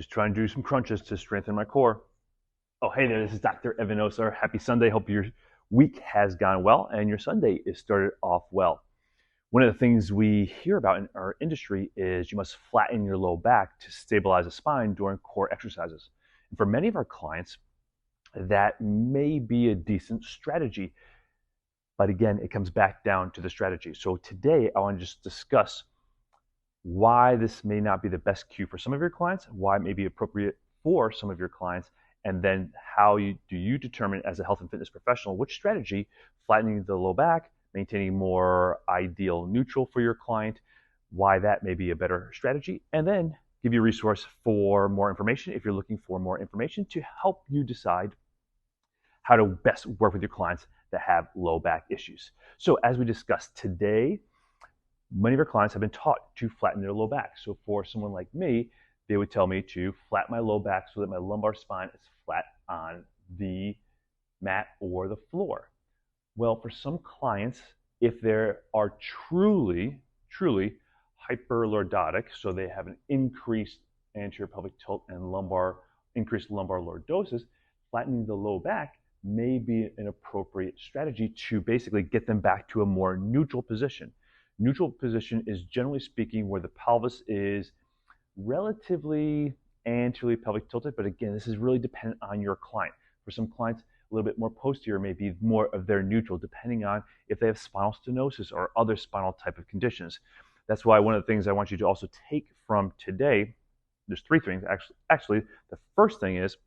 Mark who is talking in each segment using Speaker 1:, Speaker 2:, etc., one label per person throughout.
Speaker 1: just trying to do some crunches to strengthen my core. Oh, hey there, this is Dr. Evan Osar. Happy Sunday. Hope your week has gone well and your Sunday is started off well. One of the things we hear about in our industry is you must flatten your low back to stabilize the spine during core exercises. And for many of our clients, that may be a decent strategy. But again, it comes back down to the strategy. So today, I want to just discuss why this may not be the best cue for some of your clients, why it may be appropriate for some of your clients, and then how do you determine as a health and fitness professional which strategy, flattening the low back, maintaining more ideal neutral for your client, why that may be a better strategy, and then give you a resource for more information if you're looking for more information to help you decide how to best work with your clients that have low back issues. So as we discussed today, many of our clients have been taught to flatten their low back. So for someone like me, they would tell me to flatten my low back so that my lumbar spine is flat on the mat or the floor. Well, for some clients, if they are truly hyperlordotic, so they have an increased anterior pelvic tilt and increased lumbar lordosis, flattening the low back may be an appropriate strategy to basically get them back to a more neutral position. Neutral position is, generally speaking, where the pelvis is relatively anteriorly pelvic tilted, but again, this is really dependent on your client. For some clients, a little bit more posterior may be more of their neutral, depending on if they have spinal stenosis or other spinal type of conditions. That's why one of the things I want you to also take from today, there's three things actually. The first thing is,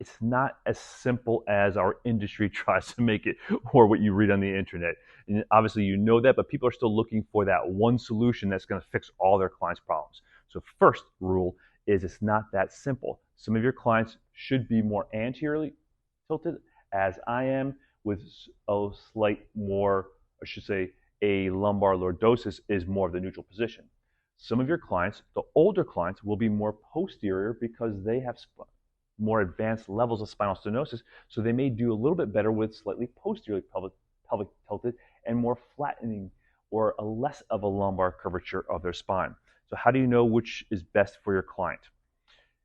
Speaker 1: it's not as simple as our industry tries to make it or what you read on the internet. And obviously you know that, but people are still looking for that one solution that's going to fix all their clients' problems. So first rule is it's not that simple. Some of your clients should be more anteriorly tilted, as I am, with a slight more, I should say, a lumbar lordosis is more of the neutral position. Some of your clients, the older clients, will be more posterior because they have more advanced levels of spinal stenosis, so they may do a little bit better with slightly posteriorly pelvic tilted and more flattening or a less of a lumbar curvature of their spine. So how do you know which is best for your client?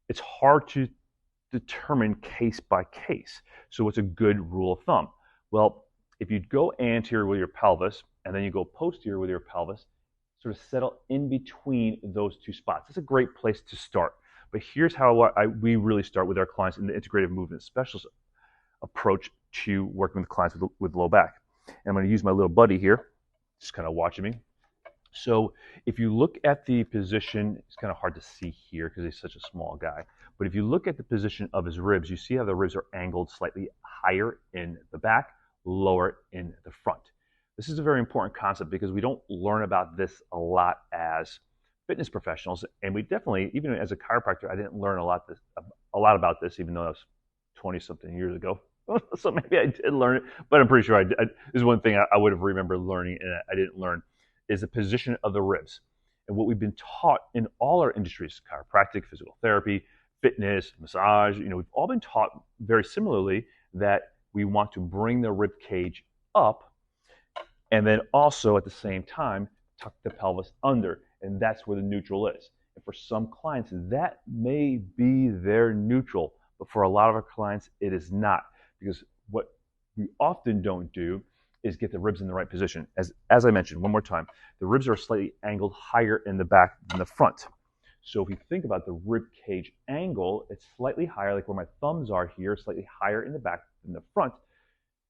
Speaker 1: It's hard to determine case by case. So what's a good rule of thumb? Well, if you go anterior with your pelvis and then you go posterior with your pelvis, sort of settle in between those two spots. That's a great place to start. But here's how we really start with our clients in the integrative movement specialist approach to working with clients with low back. And I'm going to use my little buddy here, just kind of watching me. So if you look at the position, it's kind of hard to see here because he's such a small guy. But if you look at the position of his ribs, you see how the ribs are angled slightly higher in the back, lower in the front. This is a very important concept because we don't learn about this a lot as fitness professionals, and we definitely, even as a chiropractor, I didn't learn a lot about this, even though that was 20-something years ago. So maybe I did learn it, but I'm pretty sure I did. This is one thing I would have remembered learning, and I didn't learn, is the position of the ribs. And what we've been taught in all our industries, chiropractic, physical therapy, fitness, massage, we've all been taught very similarly that we want to bring the rib cage up, and then also at the same time tuck the pelvis under. And that's where the neutral is. And for some clients, that may be their neutral, but for a lot of our clients, it is not. Because what we often don't do is get the ribs in the right position. As I mentioned, one more time, the ribs are slightly angled higher in the back than the front. So if you think about the rib cage angle, it's slightly higher, like where my thumbs are here, slightly higher in the back than the front.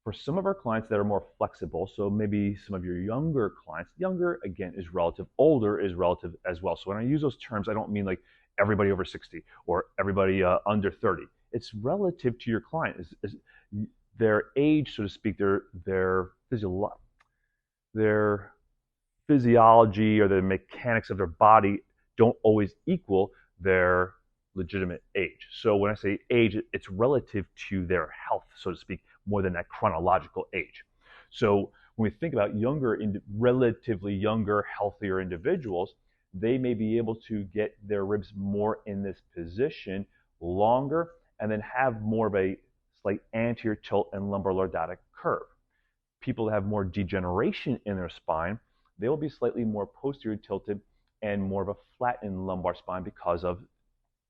Speaker 1: For some of our clients that are more flexible, so maybe some of your younger clients, younger again is relative, older is relative as well. So when I use those terms, I don't mean like everybody over 60 or everybody under 30. It's relative to your client. Is their age, so to speak, their physiology or the mechanics of their body don't always equal their legitimate age. So when I say age, it's relative to their health, so to speak, more than that chronological age. So when we think about relatively younger, healthier individuals, they may be able to get their ribs more in this position longer and then have more of a slight anterior tilt and lumbar lordotic curve. People that have more degeneration in their spine, they will be slightly more posterior tilted and more of a flattened lumbar spine because of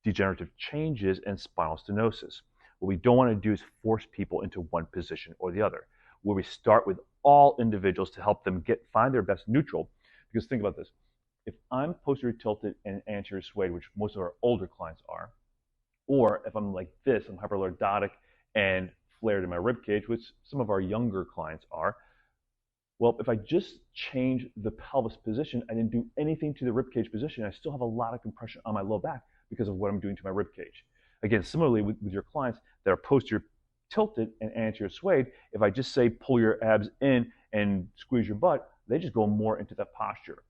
Speaker 1: degenerative changes and spinal stenosis. What we don't want to do is force people into one position or the other, where we start with all individuals to help them find their best neutral. Because think about this. If I'm posterior tilted and anterior swayed, which most of our older clients are, or if I'm like this, I'm hyperlordotic and flared in my rib cage, which some of our younger clients are, well, if I just change the pelvis position, I didn't do anything to the rib cage position, I still have a lot of compression on my low back because of what I'm doing to my rib cage. Again, similarly with your clients that are posterior tilted and anterior swayed, if I just say pull your abs in and squeeze your butt, they just go more into that posture.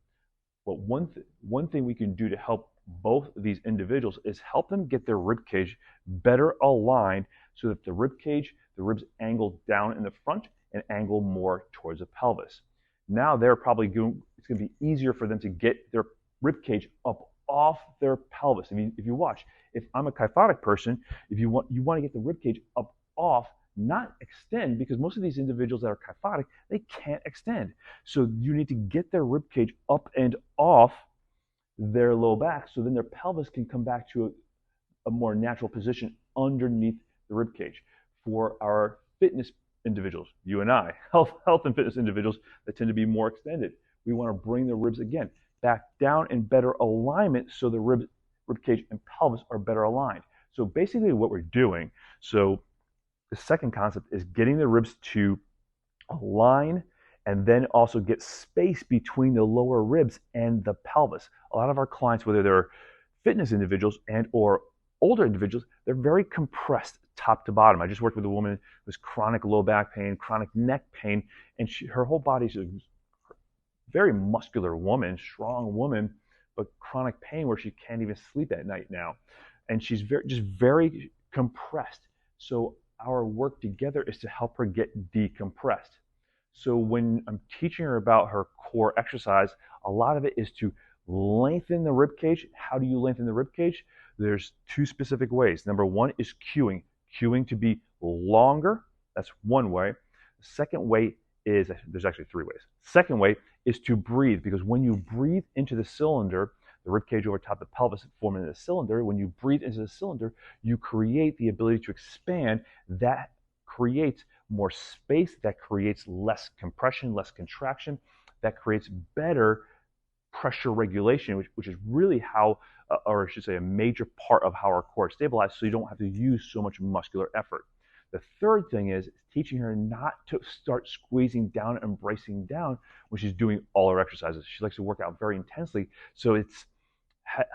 Speaker 1: But one thing we can do to help both of these individuals is help them get their rib cage better aligned so that the ribs angle down in the front and angle more towards the pelvis. Now it's going to be easier for them to get their rib cage up off their pelvis. I mean, if you watch, if I'm a kyphotic person, if you want to get the rib cage up off, not extend, because most of these individuals that are kyphotic, they can't extend. So you need to get their rib cage up and off their low back so then their pelvis can come back to a more natural position underneath the rib cage. For our fitness individuals, you and I, health and fitness individuals that tend to be more extended, we want to bring the ribs again back down in better alignment so the rib cage and pelvis are better aligned. So basically what we're doing, so the second concept is getting the ribs to align and then also get space between the lower ribs and the pelvis. A lot of our clients, whether they're fitness individuals and or older individuals, they're very compressed top to bottom. I just worked with a woman with chronic low back pain, chronic neck pain, and her whole body's a very muscular woman, strong woman, but chronic pain where she can't even sleep at night now. And she's very compressed. So our work together is to help her get decompressed. So when I'm teaching her about her core exercise, a lot of it is to lengthen the rib cage. How do you lengthen the rib cage? There's two specific ways. Number one is cueing to be longer. That's one way. The second way is, there's actually three ways. Second way is to breathe, because when you breathe into the cylinder, the rib cage over top of the pelvis forming the cylinder, when you breathe into the cylinder, you create the ability to expand. That creates more space, that creates less compression, less contraction, that creates better pressure regulation, which is really how, or I should say, a major part of how our core is stabilized, so you don't have to use so much muscular effort. The third thing is teaching her not to start squeezing down and bracing down when she's doing all her exercises. She likes to work out very intensely, so it's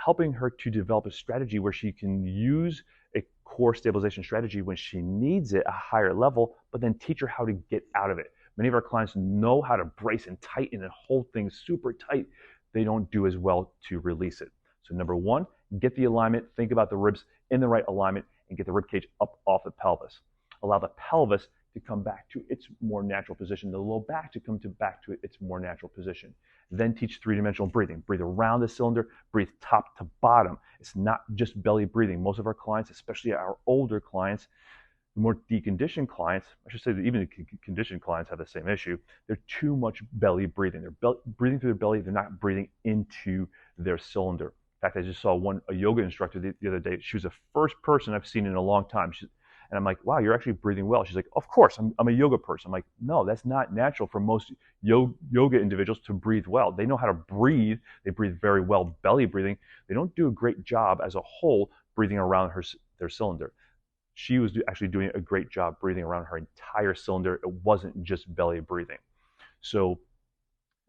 Speaker 1: helping her to develop a strategy where she can use a core stabilization strategy when she needs it, a higher level, but then teach her how to get out of it. Many of our clients know how to brace and tighten and hold things super tight. They don't do as well to release it. So number one, get the alignment, think about the ribs in the right alignment, and get the rib cage up off the pelvis. Allow the pelvis to come back to its more natural position, the low back to come back to its more natural position. Then teach three-dimensional breathing. Breathe around the cylinder, breathe top to bottom. It's not just belly breathing. Most of our clients, especially our older clients, the more deconditioned clients, I should say that even the conditioned clients have the same issue. They're too much belly breathing. They're breathing through their belly. They're not breathing into their cylinder. In fact, I just saw a yoga instructor the other day. She was the first person I've seen in a long time. And I'm like, wow, you're actually breathing well. She's like, of course, I'm a yoga person. I'm like, no, that's not natural for most yoga individuals to breathe well. They know how to breathe. They breathe very well belly breathing. They don't do a great job as a whole breathing around their cylinder. She was actually doing a great job breathing around her entire cylinder. It wasn't just belly breathing. So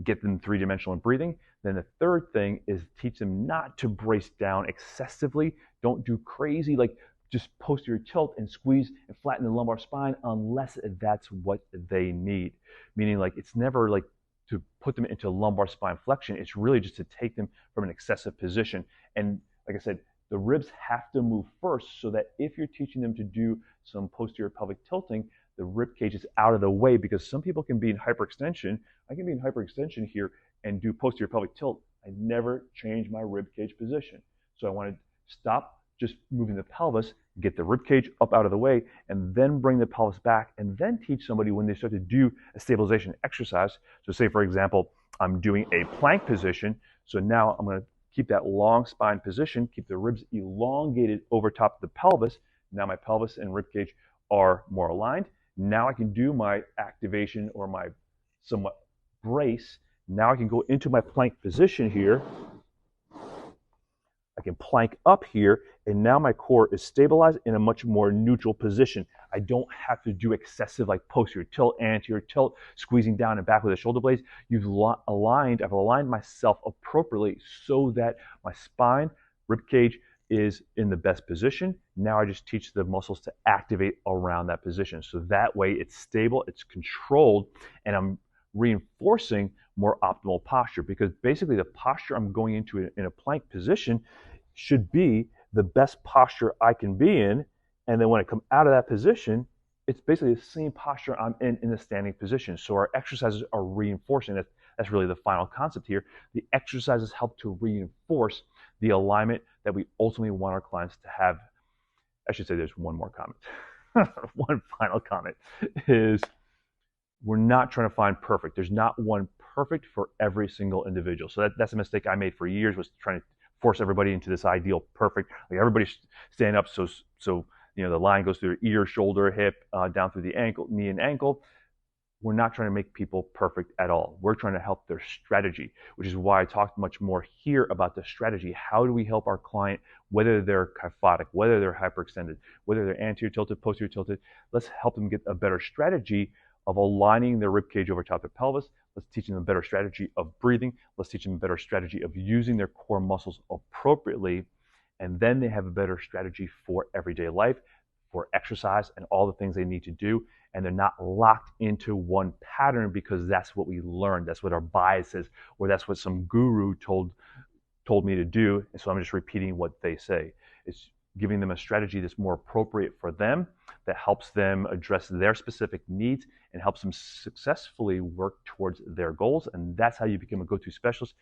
Speaker 1: get them three-dimensional breathing. Then the third thing is teach them not to brace down excessively. Don't do crazy, like just posterior tilt and squeeze and flatten the lumbar spine unless that's what they need. Meaning, like, it's never like to put them into lumbar spine flexion. It's really just to take them from an excessive position. And like I said, the ribs have to move first so that if you're teaching them to do some posterior pelvic tilting, the rib cage is out of the way, because some people can be in hyperextension. I can be in hyperextension here and do posterior pelvic tilt. I never change my rib cage position. So I want to stop just moving the pelvis, get the rib cage up out of the way, and then bring the pelvis back, and then teach somebody when they start to do a stabilization exercise. So say, for example, I'm doing a plank position. So now I'm going to keep that long spine position, keep the ribs elongated over top of the pelvis. Now my pelvis and rib cage are more aligned. Now I can do my activation or my somewhat brace. Now I can go into my plank position here. I can plank up here, and now my core is stabilized in a much more neutral position. I don't have to do excessive like posterior tilt, anterior tilt, squeezing down and back with the shoulder blades. I've aligned myself appropriately so that my spine, rib cage is in the best position. Now I just teach the muscles to activate around that position. So that way it's stable, it's controlled, and I'm reinforcing more optimal posture, because basically the posture I'm going into in a plank position should be the best posture I can be in. And then when I come out of that position, it's basically the same posture I'm in the standing position. So our exercises are reinforcing that. That's really the final concept here. The exercises help to reinforce the alignment that we ultimately want our clients to have. I should say there's one more comment. One final comment is, we're not trying to find perfect. There's not one perfect for every single individual. So that's a mistake I made for years, was trying to force everybody into this ideal perfect. Like everybody stand up so the line goes through their ear, shoulder, hip, down through the ankle, knee and ankle. We're not trying to make people perfect at all. We're trying to help their strategy, which is why I talked much more here about the strategy. How do we help our client, whether they're kyphotic, whether they're hyperextended, whether they're anterior tilted, posterior tilted? Let's help them get a better strategy of aligning their rib cage over top of their pelvis. Let's teach them a better strategy of breathing. Let's teach them a better strategy of using their core muscles appropriately. And then they have a better strategy for everyday life, for exercise, and all the things they need to do. And they're not locked into one pattern because that's what we learned. That's what our bias is, or that's what some guru told me to do. And so I'm just repeating what they say. It's giving them a strategy that's more appropriate for them, that helps them address their specific needs and helps them successfully work towards their goals. And that's how you become a go-to specialist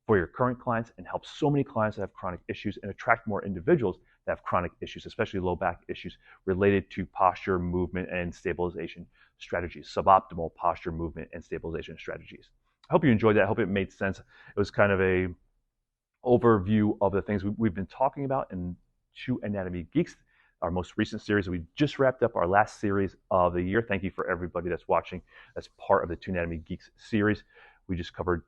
Speaker 1: for your current clients, and help so many clients that have chronic issues and attract more individuals that have chronic issues, especially low back issues related to posture, movement, and stabilization strategies, suboptimal posture, movement, and stabilization strategies. I hope you enjoyed that. I hope it made sense. It was kind of a overview of the things we've been talking about in Two Anatomy Geeks, our most recent series. We just wrapped up our last series of the year. Thank you for everybody that's watching as part of the Two Anatomy Geeks series. We just covered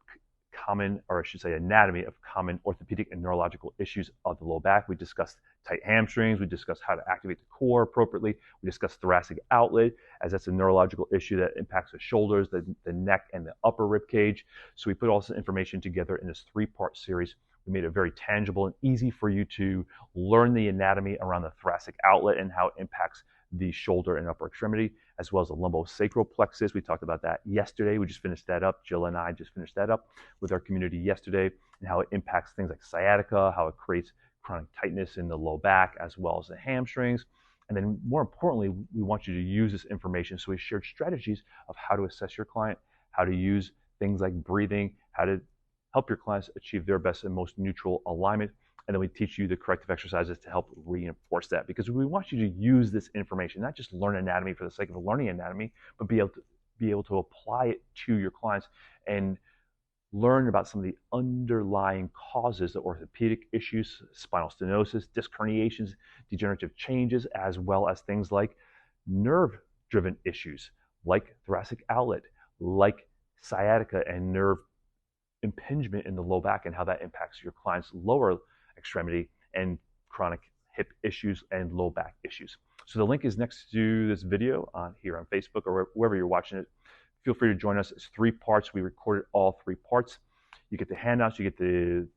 Speaker 1: anatomy of common orthopedic and neurological issues of the low back. We discussed tight hamstrings. We discussed how to activate the core appropriately. We discussed thoracic outlet, as that's a neurological issue that impacts the shoulders, the neck, and the upper rib cage. So we put all this information together in this 3-part series. We made it very tangible and easy for you to learn the anatomy around the thoracic outlet and how it impacts the shoulder and upper extremity, as well as the lumbosacral plexus. We talked about that yesterday. We just finished that up. Jill and I just finished that up with our community yesterday, and how it impacts things like sciatica, how it creates chronic tightness in the low back, as well as the hamstrings. And then more importantly, we want you to use this information. So we shared strategies of how to assess your client, how to use things like breathing, how to help your clients achieve their best and most neutral alignment. And then we teach you the corrective exercises to help reinforce that, because we want you to use this information, not just learn anatomy for the sake of learning anatomy, but be able to apply it to your clients and learn about some of the underlying causes, the orthopedic issues, spinal stenosis, disc herniations, degenerative changes, as well as things like nerve-driven issues, like thoracic outlet, like sciatica and nerve impingement in the low back, and how that impacts your client's lower extremity and chronic hip issues and low back issues. So the link is next to this video here on Facebook or wherever you're watching it. Feel free to join us. It's 3 parts. We recorded all 3 parts. You get the handouts, you get the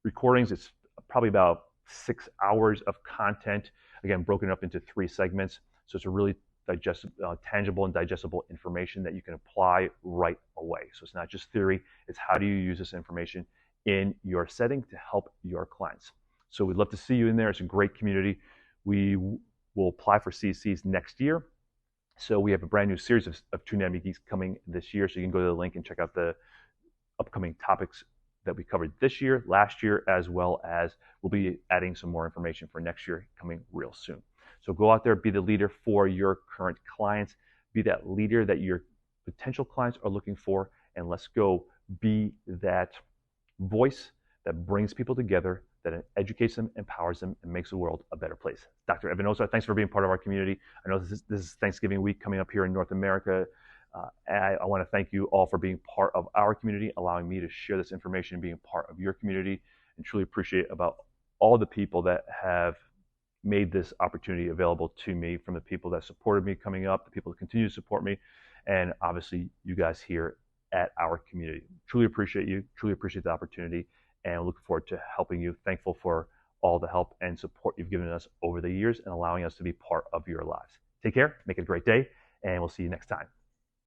Speaker 1: recordings. It's probably about 6 hours of content, again, broken up into 3 segments. So it's a really tangible and digestible information that you can apply right away. So it's not just theory, it's how do you use this information in your setting to help your clients. So we'd love to see you in there. It's a great community. We will apply for CCs next year. So we have a brand new series of Two Anatomy Geeks coming this year. So you can go to the link and check out the upcoming topics that we covered this year, last year, as well as we'll be adding some more information for next year coming real soon. So go out there, be the leader for your current clients, be that leader that your potential clients are looking for, and let's go be that voice, that brings people together, that educates them, empowers them, and makes the world a better place. Dr. Evan Osar, thanks for being part of our community. I know this is Thanksgiving week coming up here in North America. I want to thank you all for being part of our community, allowing me to share this information, being part of your community, and truly appreciate about all the people that have made this opportunity available to me, from the people that supported me coming up, the people that continue to support me, and obviously you guys here at our community. Truly appreciate you, truly appreciate the opportunity, and look forward to helping you. Thankful for all the help and support you've given us over the years and allowing us to be part of your lives. Take care, make it a great day, and we'll see you next time.